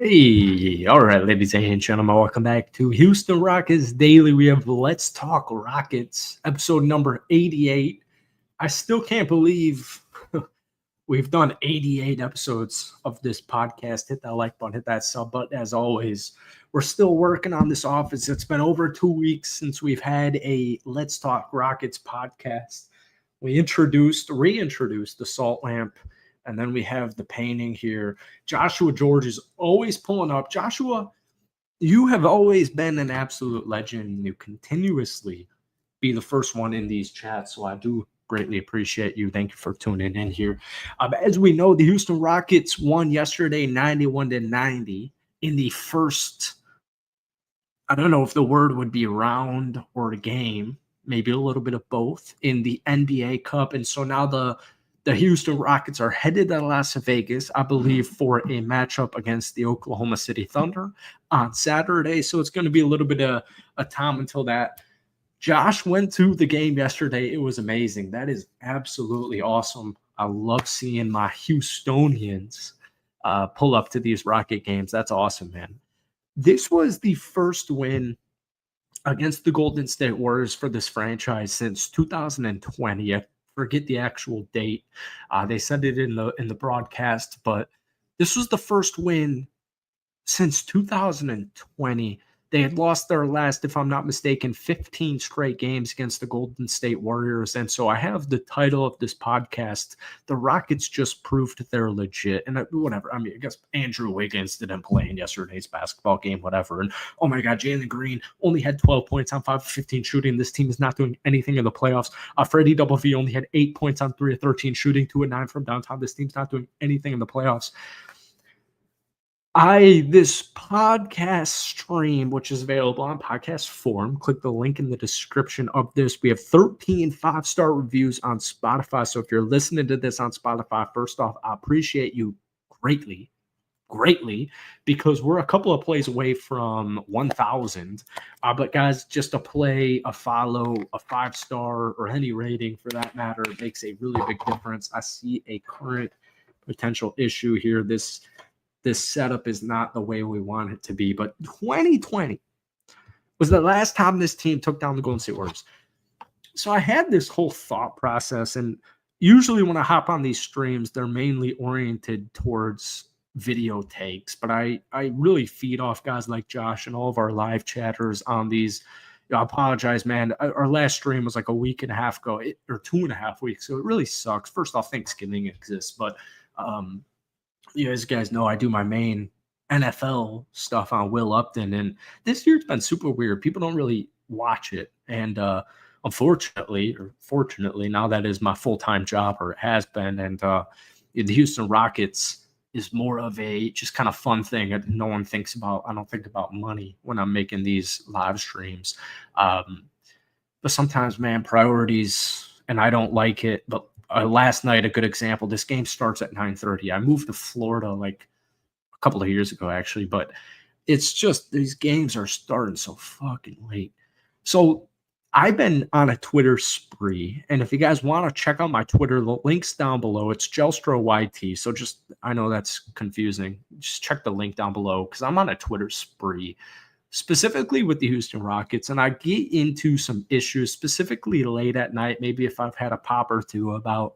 Hey, all right, ladies and gentlemen, welcome back to Houston Rockets Daily. We have Let's Talk Rockets, episode number 88. I still can't believe we've done 88 episodes of this podcast. Hit that like button, hit that sub button. As always, we're still working on this office. It's been over 2 weeks since we've had a Let's Talk Rockets podcast. We reintroduced the salt lamp, and then we have the painting here. Joshua George is always pulling up. Joshua, you have always been an absolute legend. You continuously be the first one in these chats, so I do greatly appreciate you. Thank you for tuning in here. As we know, the Houston Rockets won yesterday 91-90 in the first, I don't know if the word would be round or game, maybe a little bit of both in the NBA Cup. And so now the Houston Rockets are headed to Las Vegas, I believe, for a matchup against the Oklahoma City Thunder on Saturday. So it's going to be a little bit of a time until that. Josh went to the game yesterday. It was amazing. That is absolutely awesome. I love seeing my Houstonians pull up to these Rocket games. That's awesome, man. This was the first win against the Golden State Warriors for this franchise since 2020. I forget the actual date. They said it in the broadcast, but this was the first win since 2020. They had lost their last, if I'm not mistaken, 15 straight games against the Golden State Warriors. And so I have the title of this podcast, The Rockets Just Proved They're Legit. And whatever. I mean, I guess Andrew Wiggins didn't play in yesterday's basketball game, whatever. And oh my God, Jalen Green only had 12 points on 5 of 15 shooting. This team is not doing anything in the playoffs. Freddie Double V only had 8 points on 3 of 13 shooting, 2 of 9 from downtown. This team's not doing anything in the playoffs. This podcast stream, which is available on podcast form, click the link in the description of this. We have 13 5-star reviews on Spotify. So if you're listening to this on Spotify, first off, I appreciate you greatly, because we're a couple of plays away from 1,000. But guys, just a play, a follow, a 5-star, or any rating for that matter makes a really big difference. I see a current potential issue here. This setup is not the way we want it to be. But 2020 was the last time this team took down the Golden State Warriors. So I had this whole thought process, and usually when I hop on these streams, they're mainly oriented towards video takes. But I really feed off guys like Josh and all of our live chatters on these. I apologize, man. Our last stream was like a week and a half ago, or 2.5 weeks. So it really sucks. First off, Thanksgiving exists, but as you guys know, I do my main NFL stuff on Will Upton, and this year's been super weird. People don't really watch it, and unfortunately, or fortunately, now that is my full-time job, or it has been, and the Houston Rockets is more of a just kind of fun thing. No one thinks about. I don't think about money when I'm making these live streams, but sometimes, man, priorities, and I don't like it, but. Last night, a good example, this game starts at 9:30. I moved to Florida like a couple of years ago, actually, but it's just these games are starting so fucking late. So I've been on a Twitter spree, and if you guys want to check out my Twitter, the link's down below. It's JelStroYT. So I know that's confusing. Just check the link down below because I'm on a Twitter spree, specifically with the Houston Rockets, and I get into some issues specifically late at night, maybe if I've had a pop or two, about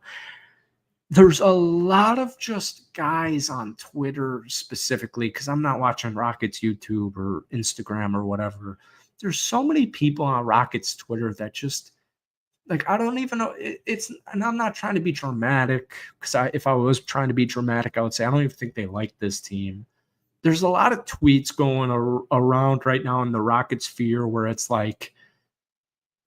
there's a lot of just guys on Twitter specifically, because I'm not watching Rockets YouTube or Instagram or whatever. There's so many people on Rockets Twitter that just, like, I don't even know. And I'm not trying to be dramatic, because if I was trying to be dramatic, I would say I don't even think they like this team. There's a lot of tweets going around right now in the Rocket sphere where it's like,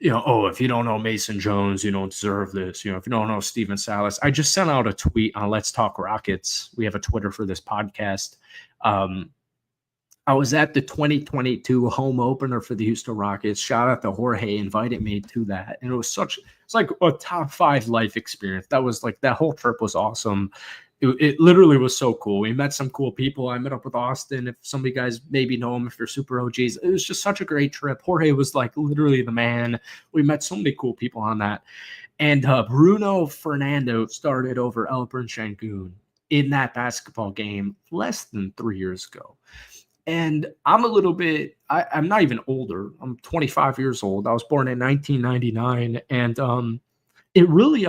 oh, if you don't know Mason Jones, you don't deserve this. If you don't know Steven Silas. I just sent out a tweet on Let's Talk Rockets. We have a Twitter for this podcast. I was at the 2022 home opener for the Houston Rockets. Shout out to Jorge, invited me to that. And it's like a top 5 life experience. That was like, that whole trip was awesome. It literally was so cool. We met some cool people. I met up with Austin. If some of you guys maybe know him, if you're super OGs, it was just such a great trip. Jorge was like literally the man. We met so many cool people on that. And Bruno Fernando started over Alperen Sengun. in that basketball game less than 3 years ago. And I'm a little bit, I'm not even older. I'm 25 years old. I was born in 1999. And it really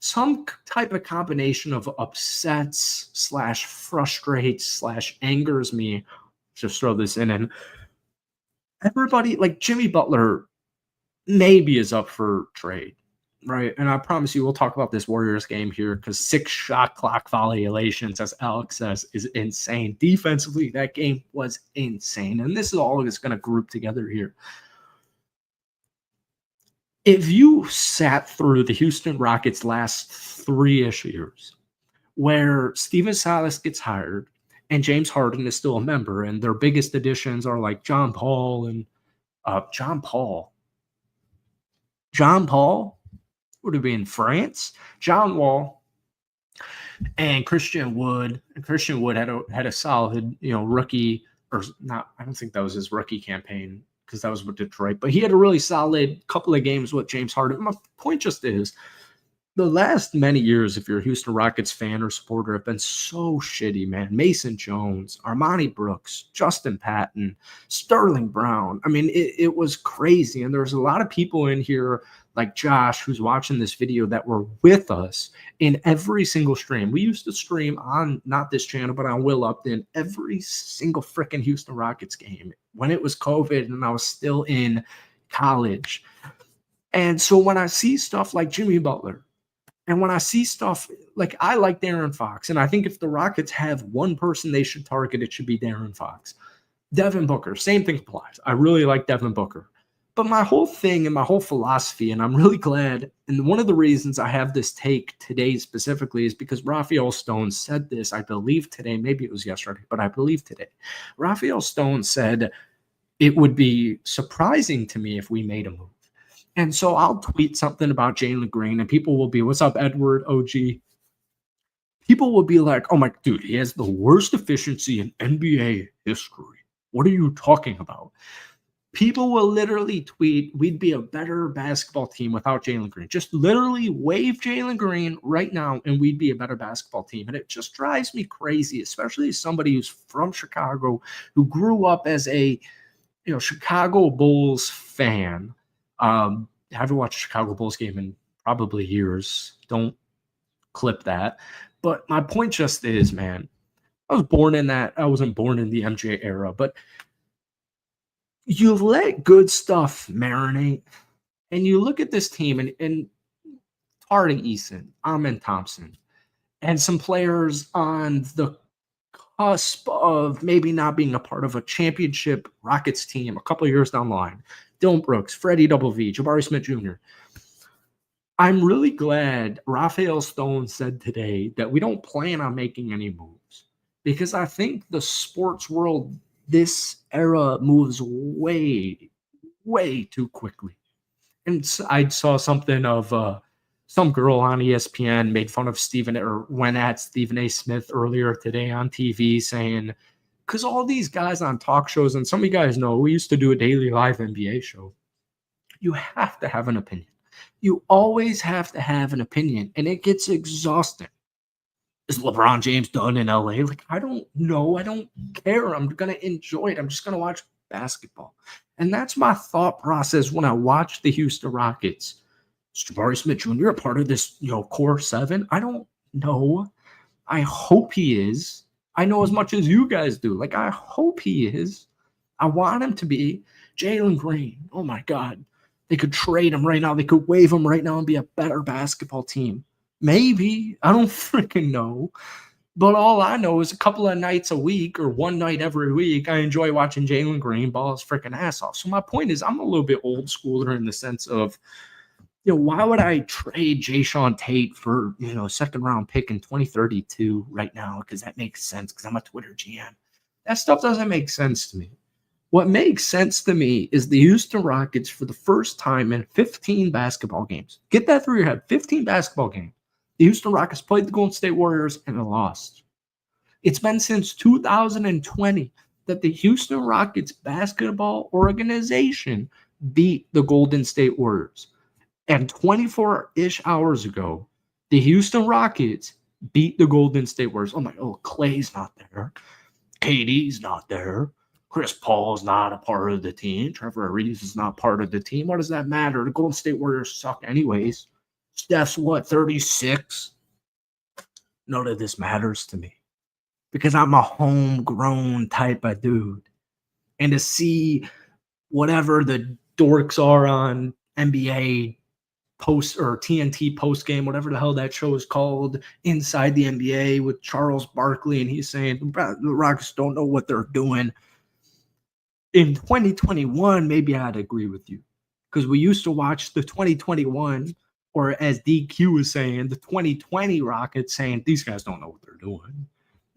some type of combination of upsets slash frustrates slash angers me. Just throw this in. And everybody, like Jimmy Butler, maybe is up for trade. Right. And I promise you, we'll talk about this Warriors game here because 6 shot clock violations, as Alex says, is insane. Defensively, that game was insane. And this is all that's going to group together here. If you sat through the Houston Rockets' last 3-ish years, where Steven Silas gets hired and James Harden is still a member, and their biggest additions are like John Paul would have been France, John Wall, and Christian Wood. And Christian Wood had a solid, rookie, or not. I don't think that was his rookie campaign because that was with Detroit, but he had a really solid couple of games with James Harden. My point just is, the last many years, if you're a Houston Rockets fan or supporter, have been so shitty, man. Mason Jones, Armani Brooks, Justin Patton, Sterling Brown. I mean, it was crazy. And there's a lot of people in here like Josh, who's watching this video, that were with us in every single stream. We used to stream on not this channel, but on Will Upton, every single freaking Houston Rockets game when it was COVID and I was still in college. And so when I see stuff like Jimmy Butler, and when I see stuff like, I like De'Aaron Fox, and I think if the Rockets have one person they should target, it should be De'Aaron Fox. Devin Booker, same thing applies. I really like Devin Booker. But my whole thing and my whole philosophy, and I'm really glad, and one of the reasons I have this take today specifically is because Rafael Stone said this, I believe today, maybe it was yesterday, but I believe today. Rafael Stone said it would be surprising to me if we made a move. And so I'll tweet something about Jalen Green, and people will be, what's up, Edward, OG? People will be like, oh my, dude, he has the worst efficiency in NBA history. What are you talking about? People will literally tweet, we'd be a better basketball team without Jalen Green. Just literally wave Jalen Green right now, and we'd be a better basketball team. And it just drives me crazy, especially as somebody who's from Chicago, who grew up as a Chicago Bulls fan. I haven't watched a Chicago Bulls game in probably years. Don't clip that. But my point just is, man, I wasn't born in the MJ era, but you let good stuff marinate, and you look at this team and Tari Eason, Amen Thompson, and some players on the cusp of maybe not being a part of a championship Rockets team a couple of years down the line. Dillon Brooks, Freddie Double V, Jabari Smith Jr. I'm really glad Rafael Stone said today that we don't plan on making any moves, because I think the sports world, this era, moves way, way too quickly. And I saw something of some girl on ESPN made fun of went at Stephen A. Smith earlier today on TV, saying, because all these guys on talk shows, and some of you guys know, we used to do a daily live NBA show. You have to have an opinion. You always have to have an opinion, and it gets exhausting. Is LeBron James done in LA? Like, I don't know. I don't care. I'm going to enjoy it. I'm just going to watch basketball. And that's my thought process when I watch the Houston Rockets. Is Jabari Smith Jr. a part of this, core 7? I don't know. I hope he is. I know as much as you guys do. Like, I hope he is. I want him to be. Jalen Green, oh my God. They could trade him right now. They could waive him right now and be a better basketball team. Maybe. I don't freaking know. But all I know is a couple of nights a week or one night every week, I enjoy watching Jalen Green ball his freaking ass off. So my point is, I'm a little bit old schooler in the sense of, why would I trade Jae'Sean Tate for, second round pick in 2032 right now? Because that makes sense because I'm a Twitter GM. That stuff doesn't make sense to me. What makes sense to me is the Houston Rockets, for the first time in 15 basketball games. Get that through your head. 15 basketball games. The Houston Rockets played the Golden State Warriors and lost. It's been since 2020 that the Houston Rockets basketball organization beat the Golden State Warriors. And 24-ish hours ago, the Houston Rockets beat the Golden State Warriors. I'm like, oh, Clay's not there. KD's not there. Chris Paul's not a part of the team. Trevor Ariza is not part of the team. What does that matter? The Golden State Warriors suck anyways. Steph's what, 36? None of this matters to me because I'm a homegrown type of dude. And to see whatever the dorks are on NBA post or TNT post game, whatever the hell that show is called, Inside the NBA with Charles Barkley, and he's saying the Rockets don't know what they're doing. In 2021, maybe I'd agree with you because we used to watch the 2021, or as DQ was saying, the 2020 Rockets saying these guys don't know what they're doing.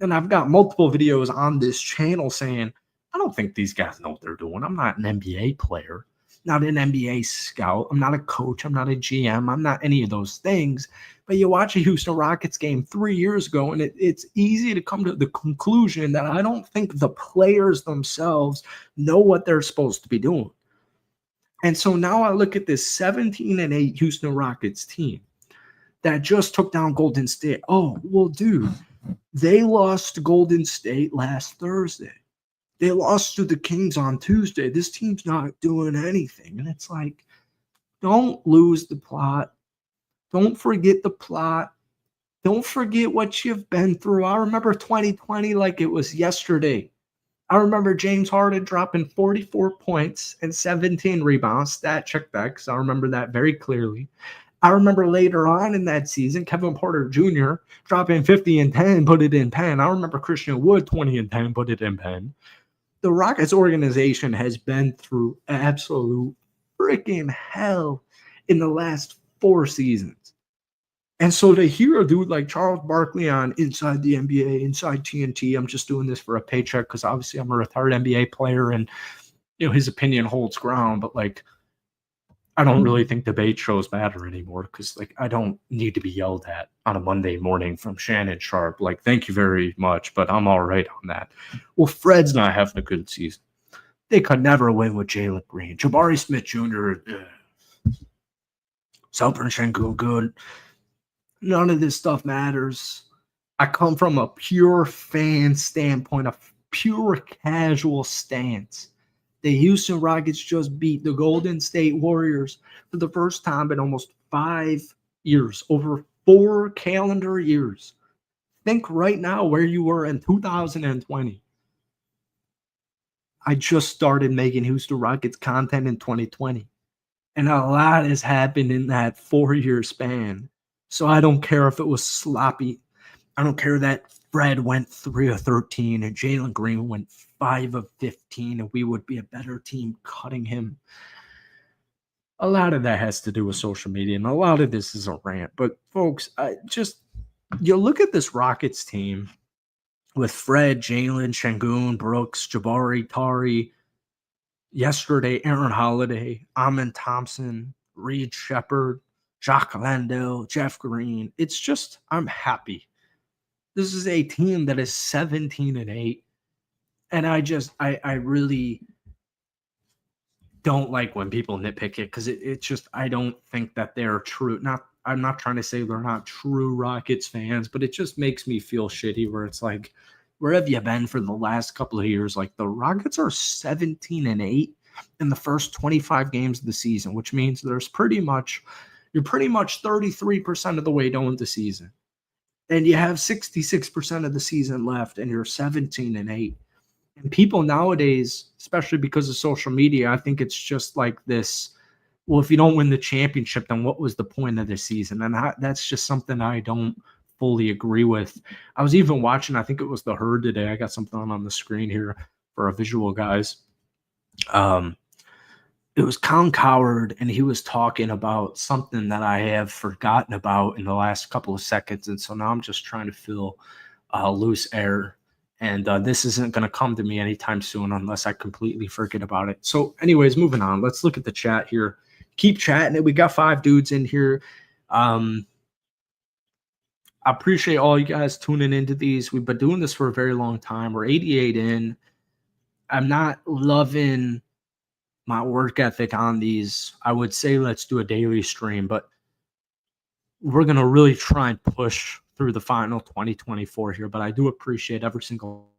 And I've got multiple videos on this channel saying, I don't think these guys know what they're doing. I'm not an NBA player, not an NBA scout. I'm not a coach. I'm not a GM. I'm not any of those things. But you watch a Houston Rockets game 3 years ago, and it's easy to come to the conclusion that I don't think the players themselves know what they're supposed to be doing. And so now I look at this 17-8 Houston Rockets team that just took down Golden State. Oh, well, dude, they lost to Golden State last Thursday. They lost to the Kings on Tuesday. This team's not doing anything. And it's like, don't lose the plot. Don't forget the plot. Don't forget what you've been through. I remember 2020 like it was yesterday. I remember James Harden dropping 44 points and 17 rebounds. Stat check that because I remember that very clearly. I remember later on in that season, Kevin Porter Jr. dropping 50 and 10, put it in pen. I remember Christian Wood 20 and 10, put it in pen. The Rockets organization has been through absolute freaking hell in the last 4 seasons. And so to hear a dude like Charles Barkley on Inside the NBA, Inside TNT, I'm just doing this for a paycheck because obviously I'm a retired NBA player and his opinion holds ground, but like I don't really think debate shows matter anymore because like I don't need to be yelled at on a Monday morning from Shannon Sharp. Like, thank you very much, but I'm all right on that. Well, Fred's not having a good season. They could never win with Jalen Green. Jabari Smith Jr., Selpern Sengun good. None of this stuff matters. I come from a pure fan standpoint, a pure casual stance. The Houston Rockets just beat the Golden State Warriors for the first time in almost 5 years, over 4 calendar years. Think right now where you were in 2020. I just started making Houston Rockets content in 2020, and a lot has happened in that 4-year span. So I don't care if it was sloppy. I don't care that Fred went 3 of 13 and Jalen Green went 5 of 15 and we would be a better team cutting him. A lot of that has to do with social media, and a lot of this is a rant. But folks, you look at this Rockets team with Fred, Jalen, Sengun, Brooks, Jabari, Tari, yesterday Aaron Holiday, Amen Thompson, Reed Shepherd, Jacques Landale, Jeff Green. It's just, I'm happy. This is a team that is 17-8. And I really don't like when people nitpick it because it's just, I don't think that they're true. I'm not trying to say they're not true Rockets fans, but it just makes me feel shitty where it's like, where have you been for the last couple of years? Like the Rockets are 17-8 in the first 25 games of the season, which means you're pretty much 33% of the way down the season. And you have 66% of the season left and you're 17-8. And people nowadays, especially because of social media, I think it's just like this, well, if you don't win the championship, then what was the point of the season? And that's just something I don't fully agree with. I was even watching, I think it was The Herd today. I got something on the screen here for our visual guys. It was Colin Cowherd, and he was talking about something that I have forgotten about in the last couple of seconds. And so now I'm just trying to fill loose air. And this isn't going to come to me anytime soon unless I completely forget about it. So anyways, moving on. Let's look at the chat here. Keep chatting. We got 5 dudes in here. I appreciate all you guys tuning into these. We've been doing this for a very long time. We're 88 in. I'm not loving my work ethic on these. I would say let's do a daily stream, but we're going to really try and push through the final 2024 here, but I do appreciate every single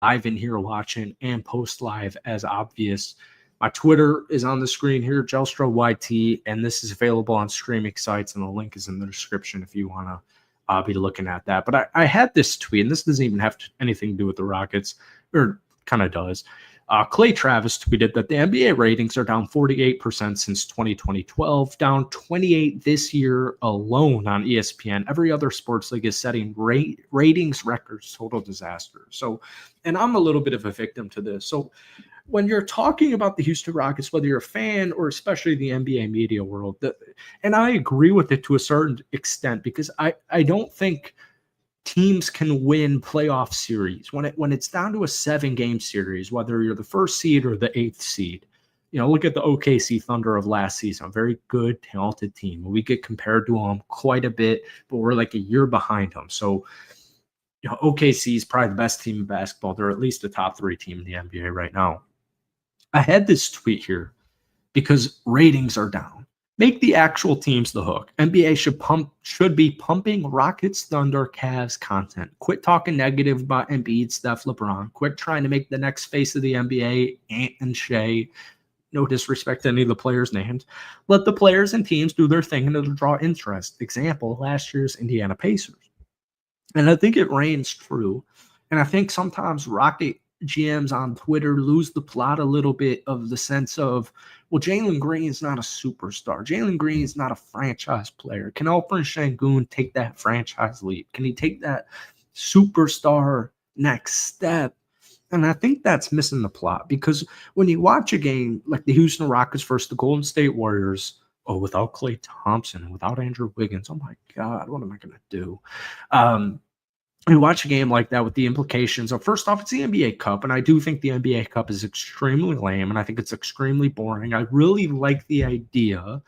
live in here watching and post live as obvious. My Twitter is on the screen here, Jelstra YT, and this is available on streaming sites, and the link is in the description if you want to be looking at that. But I had this tweet, and this doesn't even have anything to do with the Rockets, or kind of does. Clay Travis tweeted that the NBA ratings are down 48% since 2012, down 28 this year alone on ESPN. Every other sports league is setting ratings records, total disaster. So, and I'm a little bit of a victim to this. So when you're talking about the Houston Rockets, whether you're a fan or especially the NBA media world, and I agree with it to a certain extent, because I don't think teams can win playoff series when it's down to a 7-game series, whether you're the first seed or the 8th seed. Look at the OKC Thunder of last season, a very good, talented team. We get compared to them quite a bit, but we're like a year behind them. So, OKC is probably the best team in basketball. They're at least a top 3 team in the NBA right now. I had this tweet here because ratings are down. Make the actual teams the hook. NBA should be pumping Rockets, Thunder, Cavs content. Quit talking negative about Embiid, Steph, LeBron. Quit trying to make the next face of the NBA Ant and Shea. No disrespect to any of the players named. Let the players and teams do their thing and it'll draw interest. Example, last year's Indiana Pacers. And I think it reigns true. And I think sometimes Rocket GMs on Twitter lose the plot a little bit of the sense of, well, Jalen Green is not a superstar. Jalen Green is not a franchise player. Can Alperen Sengun take that franchise leap? Can he take that superstar next step? And I think that's missing the plot, because when you watch a game like the Houston Rockets versus the Golden State Warriors, without Klay Thompson and without Andrew Wiggins, oh my God, what am I going to do? We watch a game like that with the implications of, first off, it's the NBA Cup, and I do think the NBA Cup is extremely lame, and I think it's extremely boring. I really like the idea,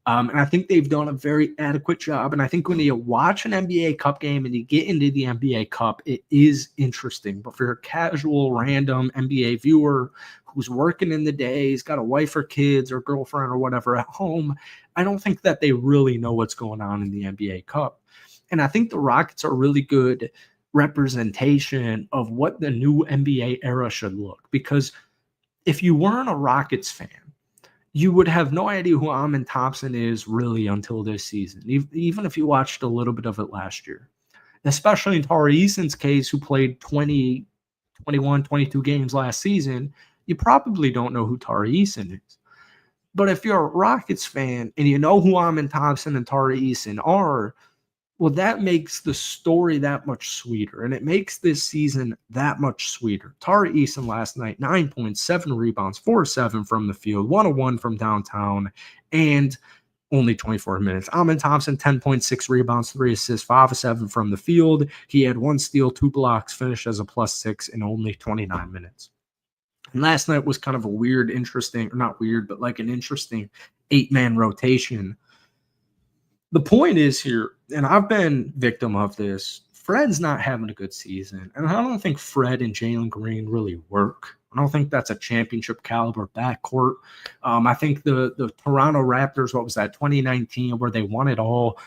and I think they've done a very adequate job, and I think when you watch an NBA Cup game and you get into the NBA Cup, it is interesting. But for a casual, random NBA viewer who's working in the day, he's got a wife or kids or girlfriend or whatever at home, I don't think that they really know what's going on in the NBA Cup. And I think the Rockets are really good representation of what the new NBA era should look. Because if you weren't a Rockets fan, you would have no idea who Amen Thompson is really until this season, even if you watched a little bit of it last year. Especially in Tari Eason's case, who played 20, 21, 22 games last season, you probably don't know who Tari Eason is. But if you're a Rockets fan and you know who Amen Thompson and Tari Eason are, well, that makes the story that much sweeter, and it makes this season that much sweeter. Tari Eason last night, 9 points, 7 rebounds, 4-7 from the field, 1-1 from downtown, and only 24 minutes. Amen Thompson, 10.6 rebounds, 3 assists, 5-7 from the field. He had 1 steal, 2 blocks, finished as a +6 in only 29 minutes. And last night was kind of a weird, interesting, or not weird, but like an interesting 8-man rotation. The point is here, and I've been victim of this, Fred's not having a good season. And I don't think Fred and Jalen Green really work. I don't think that's a championship caliber backcourt. I think the Toronto Raptors, what was that, 2019, where they won it all,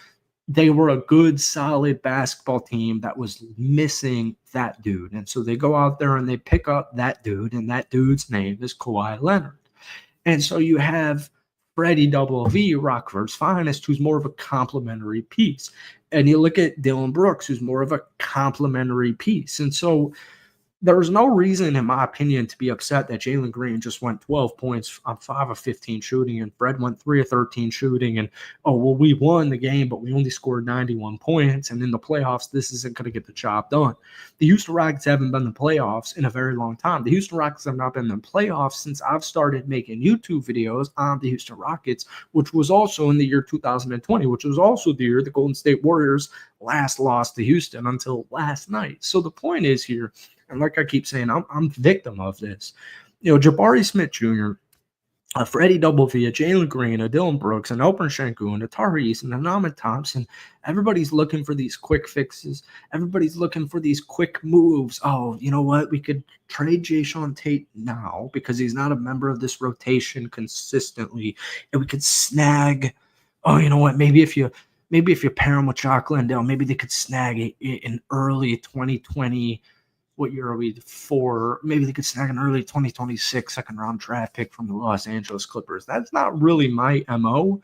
they were a good, solid basketball team that was missing that dude. And so they go out there and they pick up that dude, and that dude's name is Kawhi Leonard. And so you have Freddie Double V, Rockford's finest, who's more of a complementary piece. And you look at Dillon Brooks, who's more of a complementary piece. And so there's no reason, in my opinion, to be upset that Jalen Green just went 12 points on 5 of 15 shooting, and Fred went 3 of 13 shooting. And, we won the game, but we only scored 91 points. And in the playoffs, this isn't going to get the job done. The Houston Rockets haven't been in the playoffs in a very long time. The Houston Rockets have not been in the playoffs since I've started making YouTube videos on the Houston Rockets, which was also in the year 2020, which was also the year the Golden State Warriors last lost to Houston until last night. So the point is here, and like I keep saying, I'm victim of this. Jabari Smith Jr., Freddie Double V, Jalen Green, Dillon Brooks, and Alperen Sengun, Tari Eason, and Amen Thompson. Everybody's looking for these quick fixes. Everybody's looking for these quick moves. Oh, you know what? We could trade Jae'Sean Tate now because he's not a member of this rotation consistently. And we could snag, you know what? Maybe if you maybe if you pair him with Jock Landale, maybe they could snag an early 2020. What year are we? 4? Maybe they could snag an early 2026 second round draft pick from the Los Angeles Clippers. That's not really my MO.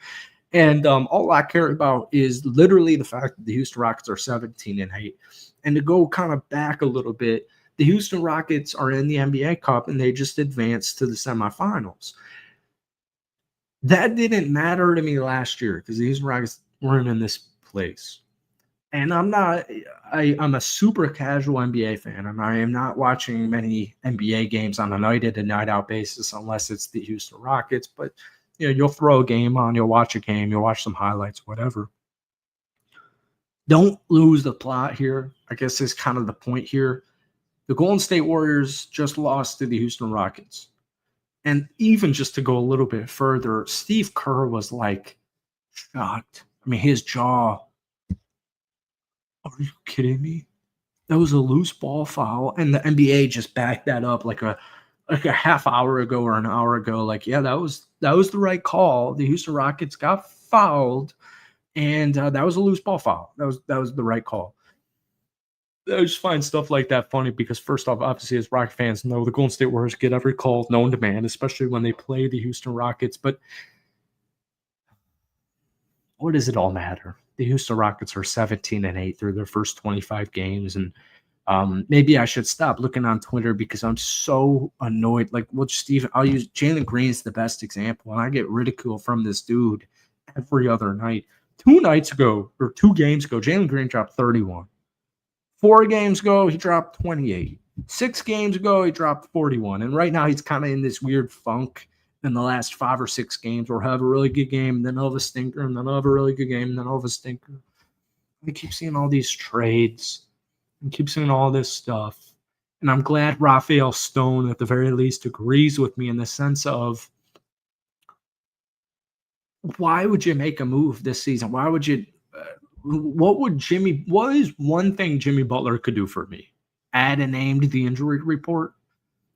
And all I care about is literally the fact that the Houston Rockets are 17-8. And to go kind of back a little bit, the Houston Rockets are in the NBA Cup and they just advanced to the semifinals. That didn't matter to me last year because the Houston Rockets weren't in this place. And I'm a super casual NBA fan, and I am not watching many NBA games on a night in and night out basis unless it's the Houston Rockets. But you'll throw a game on, you'll watch a game, you'll watch some highlights, whatever. Don't lose the plot here. I guess is kind of the point here. The Golden State Warriors just lost to the Houston Rockets. And even just to go a little bit further, Steve Kerr was like shocked. I mean, his jaw. Are you kidding me? That was a loose ball foul. And the NBA just backed that up like a half hour ago or an hour ago. Like, yeah, that was the right call. The Houston Rockets got fouled, and that was a loose ball foul. That was the right call. I just find stuff like that funny because, first off, obviously, as Rocket fans know, the Golden State Warriors get every call known to man, especially when they play the Houston Rockets. But what does it all matter? The Houston Rockets are 17-8 through their first 25 games, and maybe I should stop looking on Twitter because I'm so annoyed. Like, I'll use Jalen Green's the best example, and I get ridicule from this dude every other night. 2 games ago, Jalen Green dropped 31. 4 games ago, he dropped 28. 6 games ago, he dropped 41. And right now, he's kind of in this weird funk in the last 5 or 6 games where he'll have a really good game, and then he'll have a stinker, and then he'll have a really good game, and then he'll have a stinker. I keep seeing all these trades and keep seeing all this stuff. And I'm glad Rafael Stone, at the very least, agrees with me in the sense of, why would you make a move this season? Why would you what is one thing Jimmy Butler could do for me? Add a name to the injury report?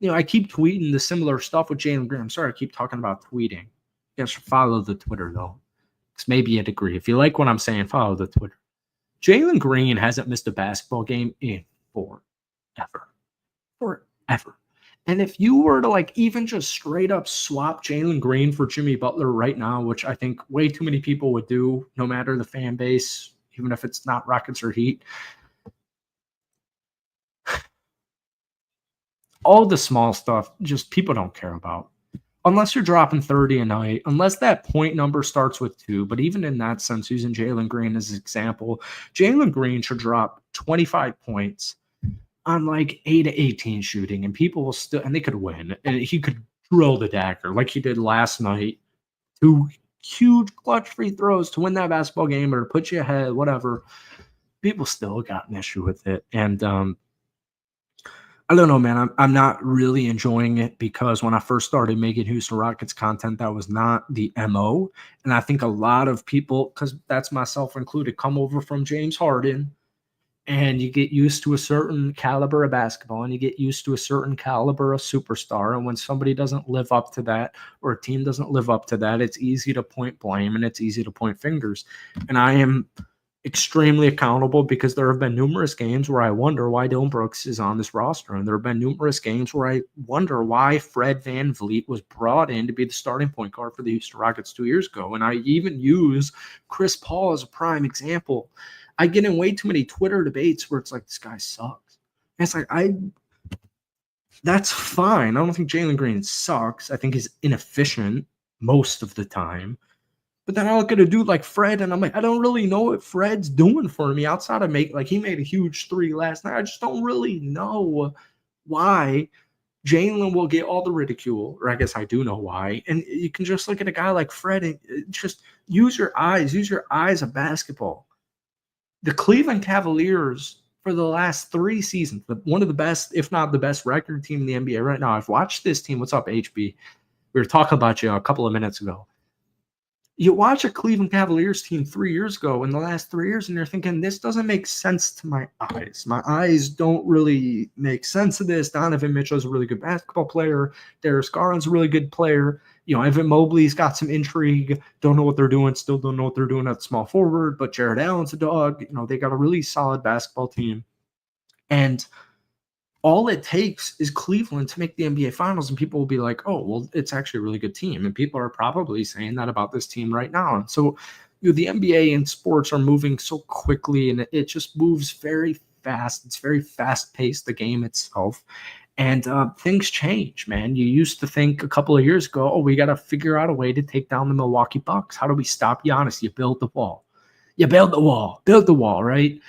I keep tweeting the similar stuff with Jalen Green. I'm sorry, I keep talking about tweeting. You guys should follow the Twitter, though, because maybe you'd agree. If you like what I'm saying, follow the Twitter. Jalen Green hasn't missed a basketball game in forever. And if you were to even just straight up swap Jalen Green for Jimmy Butler right now, which I think way too many people would do, no matter the fan base, even if it's not Rockets or Heat, all the small stuff, just people don't care about. Unless you're dropping 30 a night, unless that point number starts with 2. But even in that sense, using Jalen Green as an example, Jalen Green should drop 25 points on 8 to 18 shooting, and people will still, and they could win. And he could drill the dagger like he did last night. 2 huge clutch free throws to win that basketball game or to put you ahead, whatever. People still got an issue with it. And I don't know, man. I'm not really enjoying it because when I first started making Houston Rockets content, that was not the MO. And I think a lot of people, because that's myself included, come over from James Harden, and you get used to a certain caliber of basketball and you get used to a certain caliber of superstar. And when somebody doesn't live up to that, or a team doesn't live up to that, it's easy to point blame and it's easy to point fingers. And I am extremely accountable because there have been numerous games where I wonder why Dillon Brooks is on this roster. And there have been numerous games where I wonder why Fred VanVleet was brought in to be the starting point guard for the Houston Rockets 2 years ago. And I even use Chris Paul as a prime example. I get in way too many Twitter debates where it's like, this guy sucks. And it's like, that's fine. I don't think Jalen Green sucks. I think he's inefficient most of the time. But then I look at a dude like Fred, and I'm like, I don't really know what Fred's doing for me outside of he made a huge 3 last night. I just don't really know why Jalen will get all the ridicule, or I guess I do know why. And you can just look at a guy like Fred and just use your eyes of basketball. The Cleveland Cavaliers, for the last 3 seasons, one of the best, if not the best record team in the NBA right now. I've watched this team. What's up, HB? We were talking about you a couple of minutes ago. You watch a Cleveland Cavaliers team 3 years ago in the last 3 years, and you're thinking, this doesn't make sense to my eyes. My eyes don't really make sense of this. Donovan Mitchell is a really good basketball player. Darius Garland's a really good player. Evan Mobley's got some intrigue. Don't know what they're doing. Still don't know what they're doing at small forward, but Jared Allen's a dog. They got a really solid basketball team. And all it takes is Cleveland to make the NBA Finals, and people will be like, oh, well, it's actually a really good team. And people are probably saying that about this team right now. And so the NBA and sports are moving so quickly, and it just moves very fast. It's very fast-paced, the game itself. And things change, man. You used to think a couple of years ago, oh, we got to figure out a way to take down the Milwaukee Bucks. How do we stop Giannis? You build the wall. Build the wall, right?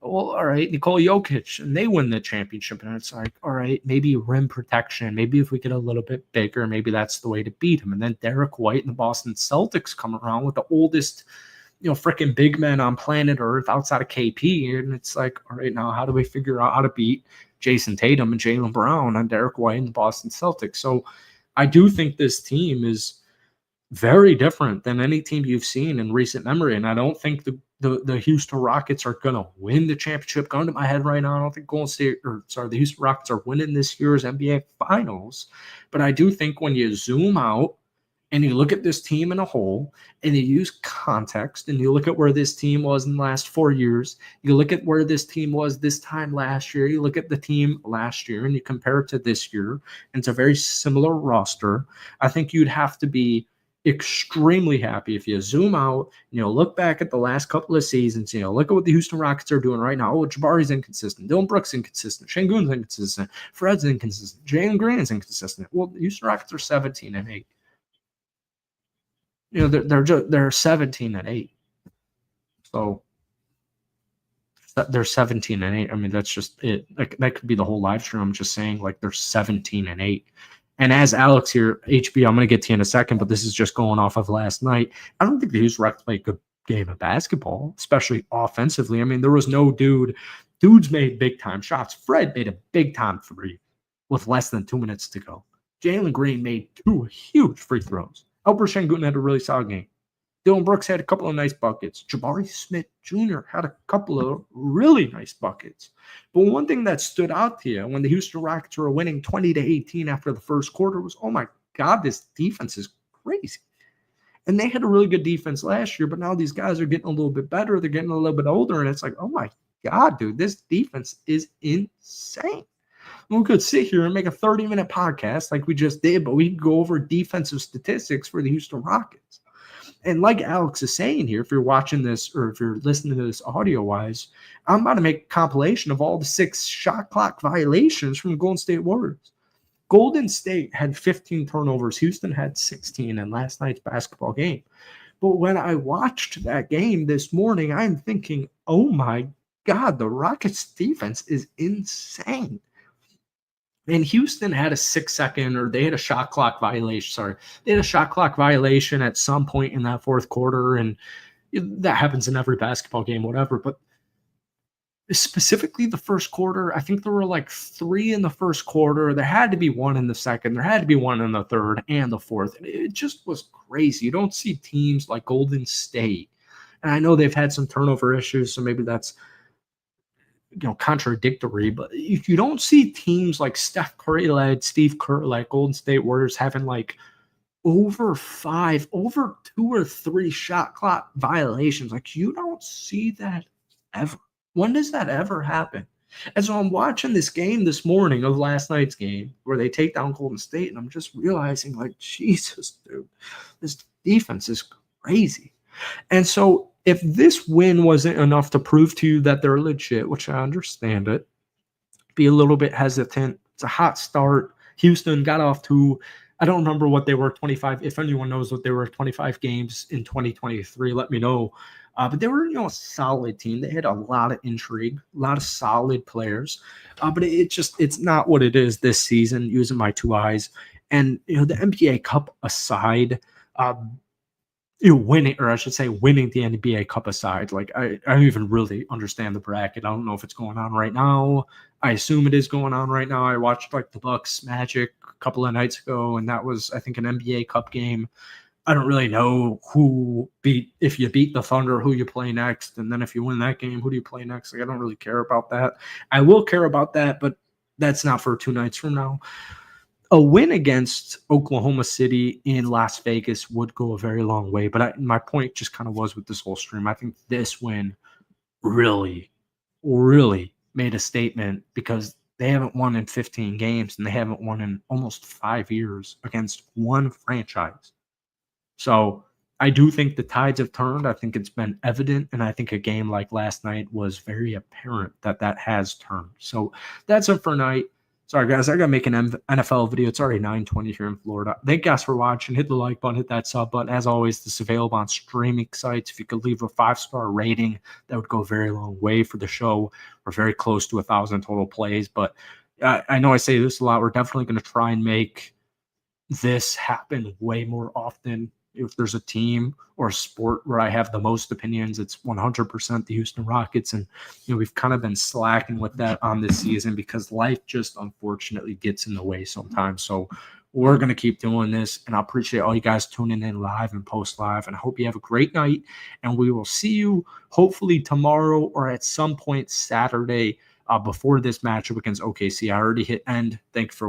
Well, all right, Nikola Jokic, and they win the championship. And it's like, all right, maybe rim protection. Maybe if we get a little bit bigger, maybe that's the way to beat him. And then Derek White and the Boston Celtics come around with the oldest, freaking big men on planet Earth outside of KP. And it's like, all right, now how do we figure out how to beat Jason Tatum and Jaylen Brown and Derek White and the Boston Celtics? So I do think this team is very different than any team you've seen in recent memory. And I don't think the Houston Rockets are going to win the championship. Going to my head right now, I don't think the Houston Rockets are winning this year's NBA Finals. But I do think when you zoom out and you look at this team in a whole and you use context and you look at where this team was in the last 4 years, you look at where this team was this time last year, you look at the team last year and you compare it to this year, and it's a very similar roster. I think you'd have to be extremely happy if you zoom out, look back at the last couple of seasons, look at what the Houston Rockets are doing right now. Oh, Jabari's inconsistent. Dillon Brooks inconsistent. Sengun's inconsistent. Fred's inconsistent. Jalen Green's inconsistent. Well, the Houston Rockets are 17-8. They're 17-8. So they're 17-8. I mean, that's just it. Like, that could be the whole live stream. I'm just saying, like, they're 17-8. And as Alex here, HB, I'm going to get to you in a second, but this is just going off of last night. I don't think the Houston Rockets played a good game of basketball, especially offensively. I mean, there was no dudes made big-time shots. Fred made a big-time three with less than 2 minutes to go. Jalen Green made 2 huge free throws. Albert Sengun had a really solid game. Dillon Brooks had a couple of nice buckets. Jabari Smith Jr. had a couple of really nice buckets. But one thing that stood out to you when the Houston Rockets were winning 20-18 after the first quarter was, oh my God, this defense is crazy. And they had a really good defense last year, but now these guys are getting a little bit better. They're getting a little bit older, and it's like, oh my God, dude, this defense is insane. We could sit here and make a 30-minute podcast like we just did, but we could go over defensive statistics for the Houston Rockets. And like Alex is saying here, if you're watching this or if you're listening to this audio-wise, I'm about to make a compilation of all the 6 shot clock violations from the Golden State Warriors. Golden State had 15 turnovers. Houston had 16 in last night's basketball game. But when I watched that game this morning, I'm thinking, oh my God, the Rockets defense is insane. And Houston had a 6-second, or they had a shot clock violation. Sorry, they had a shot clock violation at some point in that fourth quarter, and that happens in every basketball game, whatever. But specifically the first quarter, I think there were like 3 in the first quarter. There had to be 1 in the second. There had to be 1 in the third and the fourth. And it just was crazy. You don't see teams like Golden State, and I know they've had some turnover issues, so maybe that's contradictory, but you don't see teams like Steph Curry led, Steve Kerr, like Golden State Warriors having like over 2 or 3 shot clock violations. Like, you don't see that ever. When does that ever happen? And so I'm watching this game this morning of last night's game where they take down Golden State, and I'm just realizing, like, Jesus, dude, this defense is crazy. And so if this win wasn't enough to prove to you that they're legit, which I understand it, be a little bit hesitant. It's a hot start. Houston got off to, I don't remember what they were, 25. If anyone knows what they were, 25 games in 2023, let me know. But they were, a solid team. They had a lot of intrigue, a lot of solid players. But it's not what it is this season, using my 2 eyes. And, the NBA Cup aside, winning the NBA Cup aside, like, I don't even really understand the bracket. I don't know if it's going on right now. I assume it is going on right now. I watched like the Bucks Magic a couple of nights ago, and that was, I think, an NBA Cup game. I don't really know if you beat the Thunder, who you play next, and then if you win that game, who do you play next? Like, I don't really care about that. I will care about that, but that's not for 2 nights from now. a win against Oklahoma City in Las Vegas would go a very long way. But my point just kind of was with this whole stream. I think this win really, really made a statement because they haven't won in 15 games and they haven't won in almost 5 years against one franchise. So I do think the tides have turned. I think it's been evident. And I think a game like last night was very apparent that that has turned. So that's it for night. Sorry, guys. I got to make an NFL video. It's already 9:20 here in Florida. Thank you guys for watching. Hit the like button. Hit that sub button. As always, this is available on streaming sites. If you could leave a 5-star rating, that would go a very long way for the show. We're very close to 1,000 total plays. But I know I say this a lot. We're definitely going to try and make this happen way more often. If there's a team or a sport where I have the most opinions, it's 100% the Houston Rockets. And, we've kind of been slacking with that on this season because life just unfortunately gets in the way sometimes. So we're going to keep doing this. And I appreciate all you guys tuning in live and post live. And I hope you have a great night. And we will see you hopefully tomorrow or at some point Saturday before this matchup against OKC. I already hit end. Thanks for watching.